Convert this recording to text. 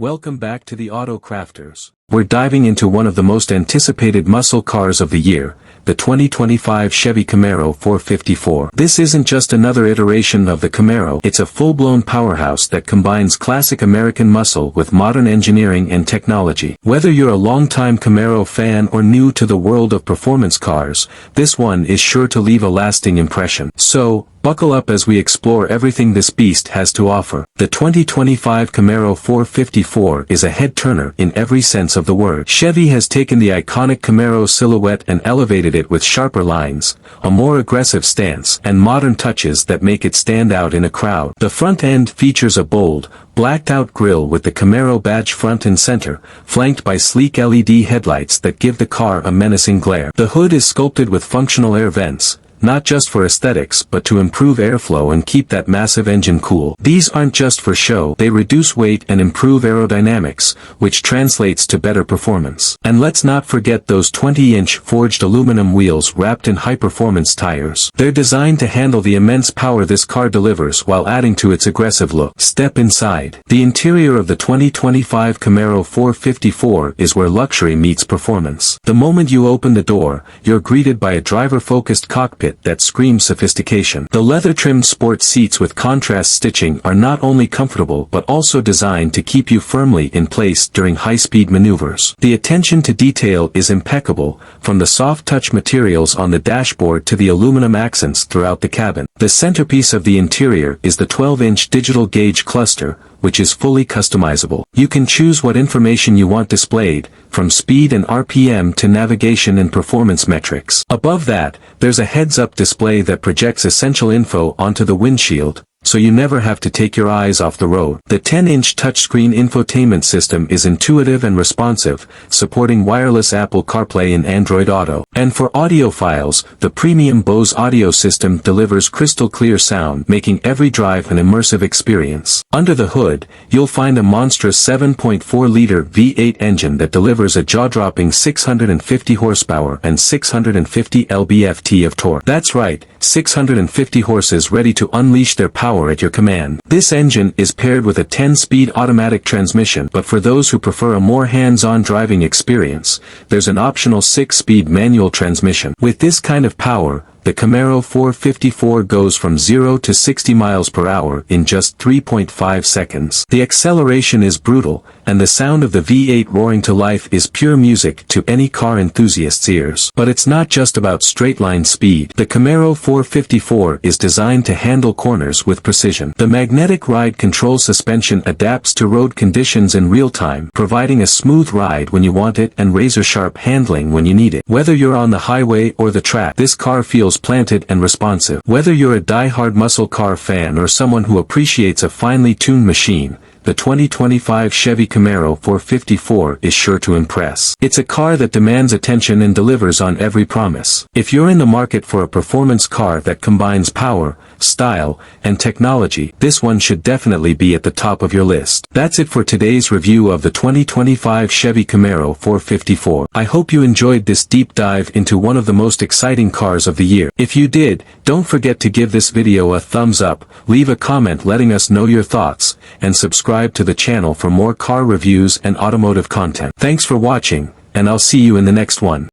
Welcome back to the Auto Crafters. We're diving into one of the most anticipated muscle cars of the year, the 2025 Chevy Camaro 454. This isn't just another iteration of the Camaro, it's a full-blown powerhouse that combines classic American muscle with modern engineering and technology. Whether you're a longtime Camaro fan or new to the world of performance cars, this one is sure to leave a lasting impression. So, buckle up as we explore everything this beast has to offer. The 2025 Camaro 454 is a head-turner in every sense of the word. Chevy has taken the iconic Camaro silhouette and elevated it with sharper lines, a more aggressive stance, and modern touches that make it stand out in a crowd. The front end features a bold, blacked-out grille with the Camaro badge front and center, flanked by sleek LED headlights that give the car a menacing glare. The hood is sculpted with functional air vents, not just for aesthetics but to improve airflow and keep that massive engine cool. These aren't just for show, they reduce weight and improve aerodynamics, which translates to better performance. And let's not forget those 20-inch forged aluminum wheels wrapped in high-performance tires. They're designed to handle the immense power this car delivers while adding to its aggressive look. Step inside. The interior of the 2025 Camaro 454 is where luxury meets performance. The moment you open the door, you're greeted by a driver-focused cockpit that screams sophistication. The leather-trimmed sport seats with contrast stitching are not only comfortable but also designed to keep you firmly in place during high-speed maneuvers. The attention to detail is impeccable, from the soft-touch materials on the dashboard to the aluminum accents throughout the cabin. The centerpiece of the interior is the 12-inch digital gauge cluster, which is fully customizable. You can choose what information you want displayed, from speed and RPM to navigation and performance metrics. Above that, there's a heads-up display that projects essential info onto the windshield, so you never have to take your eyes off the road. The 10-inch touchscreen infotainment system is intuitive and responsive, supporting wireless Apple CarPlay and Android Auto. And for audiophiles, the premium Bose audio system delivers crystal-clear sound, making every drive an immersive experience. Under the hood, you'll find a monstrous 7.4-liter V8 engine that delivers a jaw-dropping 650 horsepower and 650 lb-ft of torque. That's right, 650 horses ready to unleash their power at your command. This engine is paired with a 10-speed automatic transmission, but for those who prefer a more hands-on driving experience, there's an optional 6-speed manual transmission. With this kind of power, the Camaro 454 goes from 0 to 60 miles per hour in just 3.5 seconds. The acceleration is brutal, and the sound of the V8 roaring to life is pure music to any car enthusiast's ears. But it's not just about straight-line speed. The Camaro 454 is designed to handle corners with precision. The magnetic ride control suspension adapts to road conditions in real time, providing a smooth ride when you want it and razor-sharp handling when you need it. Whether you're on the highway or the track, this car feels planted and responsive. Whether you're a die-hard muscle car fan or someone who appreciates a finely tuned machine, the 2025 Chevy Camaro 454 is sure to impress. It's a car that demands attention and delivers on every promise. If you're in the market for a performance car that combines power, style, and technology, this one should definitely be at the top of your list. That's it for today's review of the 2025 Chevy Camaro 454. I hope you enjoyed this deep dive into one of the most exciting cars of the year. If you did, don't forget to give this video a thumbs up, leave a comment letting us know your thoughts, and subscribe to the channel for more car reviews and automotive content. Thanks for watching, and I'll see you in the next one.